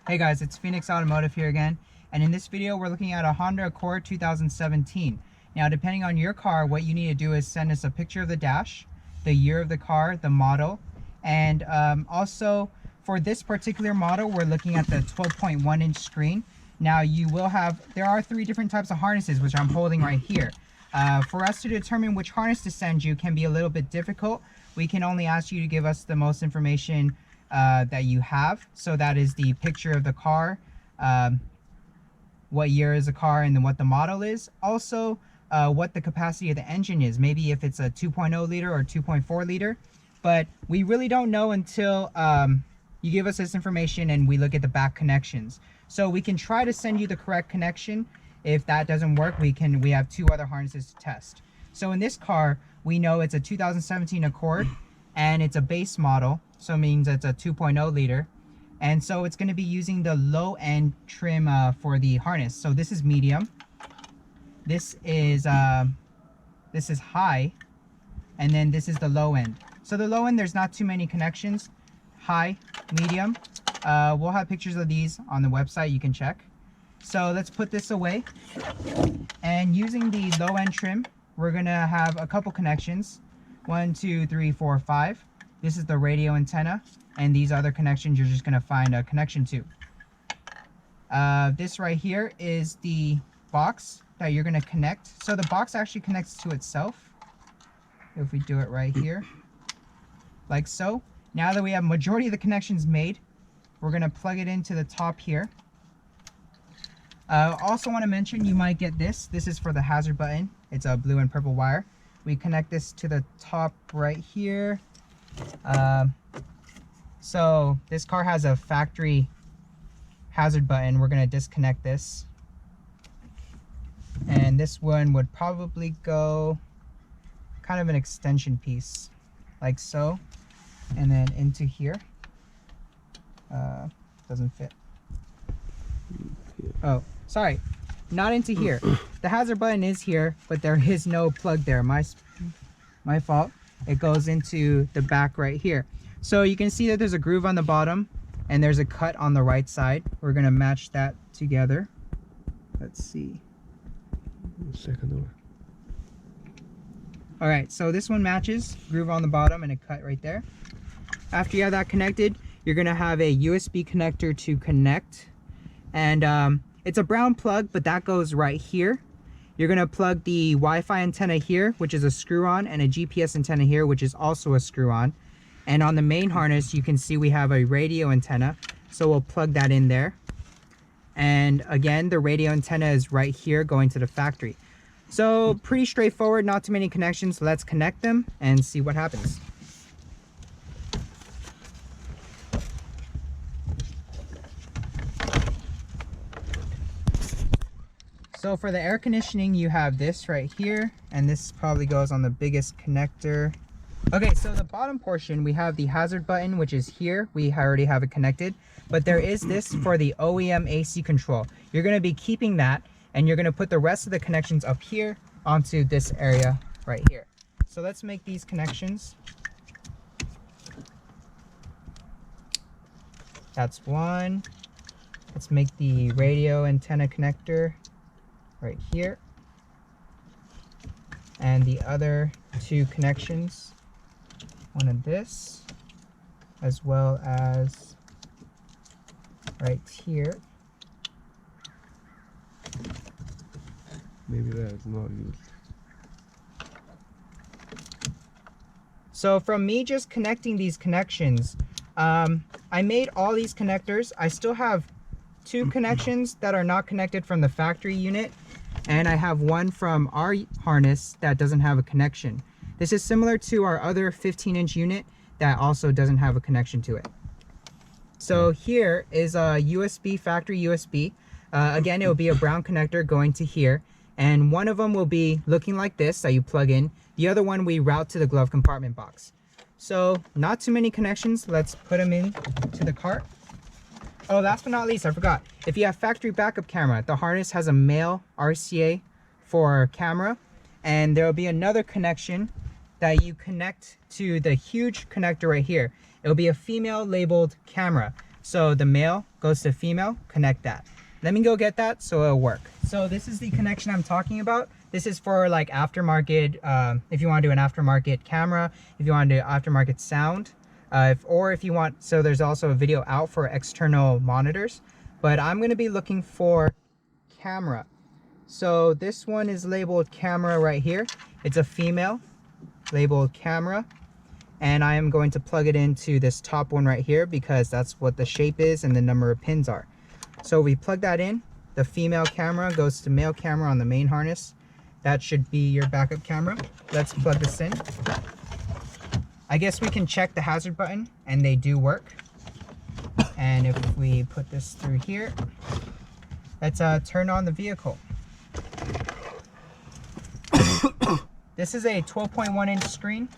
Hey guys, it's Phoenix Automotive here again, and in this video we're looking at a Honda Accord 2017. Now depending on your car, what you need to do is send us a picture of the dash, the year of the car, the model, and also for this particular model we're looking at the 12.1 inch screen. Now there are three different types of harnesses which I'm holding right here. For us to determine which harness to send you can be a little bit difficult. We can only ask you to give us the most information that you have. So that is the picture of the car, what year is the car, and then what the model is. Also, what the capacity of the engine is. Maybe if it's a 2.0 liter or 2.4 liter. But we really don't know until you give us this information and we look at the back connections. So we can try to send you the correct connection. If that doesn't work, we have two other harnesses to test. So in this car, we know it's a 2017 Accord and it's a base model. So it means it's a 2.0 liter. And so it's going to be using the low end trim for the harness. So this is medium. This is high. And then this is the low end. So the low end, there's not too many connections. High, medium. We'll have pictures of these on the website, you can check. So let's put this away. And using the low end trim, we're going to have a couple connections. 1, 2, 3, 4, 5. This is the radio antenna, and these other connections you're just going to find a connection to. This right here is the box that you're going to connect. So the box actually connects to itself. If we do it right here, like so. Now that we have majority of the connections made, we're going to plug it into the top here. Also want to mention, you might get this. This is for the hazard button. It's a blue and purple wire. We connect this to the top right here. So this car has a factory hazard button. We're going to disconnect this. And this one would probably go kind of an extension piece, like so. And then into here. Doesn't fit. Oh, sorry. Not into here. The hazard button is here, but there is no plug there. My fault. It goes into the back right here. So you can see that there's a groove on the bottom and there's a cut on the right side. We're going to match that together. Let's see. Second door. All right, so this one matches, groove on the bottom and a cut right there. After you have that connected, you're going to have a USB connector to connect. And it's a brown plug, but that goes right here. You're going to plug the Wi-Fi antenna here, which is a screw-on, and a GPS antenna here, which is also a screw-on. And on the main harness, you can see we have a radio antenna, so we'll plug that in there. And again, the radio antenna is right here going to the factory. So pretty straightforward, not too many connections. Let's connect them and see what happens. So for the air conditioning, you have this right here, and this probably goes on the biggest connector. Okay, so the bottom portion, we have the hazard button, which is here. We already have it connected, but there is this for the OEM AC control. You're going to be keeping that, and you're going to put the rest of the connections up here onto this area right here. So let's make these connections. That's one. Let's make the radio antenna connector right here, and the other two connections, one of this as well as right here. Maybe that's not used. So from me just connecting these connections, I made all these connectors. I still have two connections that are not connected from the factory unit, and I have one from our harness that doesn't have a connection. This is similar to our other 15-inch unit that also doesn't have a connection to it. So here is a USB, factory USB. Again, it will be a brown connector going to here, and one of them will be looking like this that you plug in. The other one we route to the glove compartment box. So not too many connections. Let's put them in to the cart. Oh, last but not least, I forgot. If you have factory backup camera, the harness has a male RCA for camera, and there will be another connection that you connect to the huge connector right here. It will be a female labeled camera. So the male goes to female, connect that. Let me go get that so it'll work. So this is the connection I'm talking about. This is for like aftermarket, if you want to do an aftermarket camera, if you want to do aftermarket sound, or if you want, so there's also a video out for external monitors, but I'm going to be looking for camera. So this one is labeled camera right here. It's a female, labeled camera. And I am going to plug it into this top one right here because that's what the shape is and the number of pins are. So we plug that in, the female camera goes to male camera on the main harness. That should be your backup camera. Let's plug this in. I guess we can check the hazard button and they do work. And if we put this through here, let's turn on the vehicle. This is a 12.1 inch screen.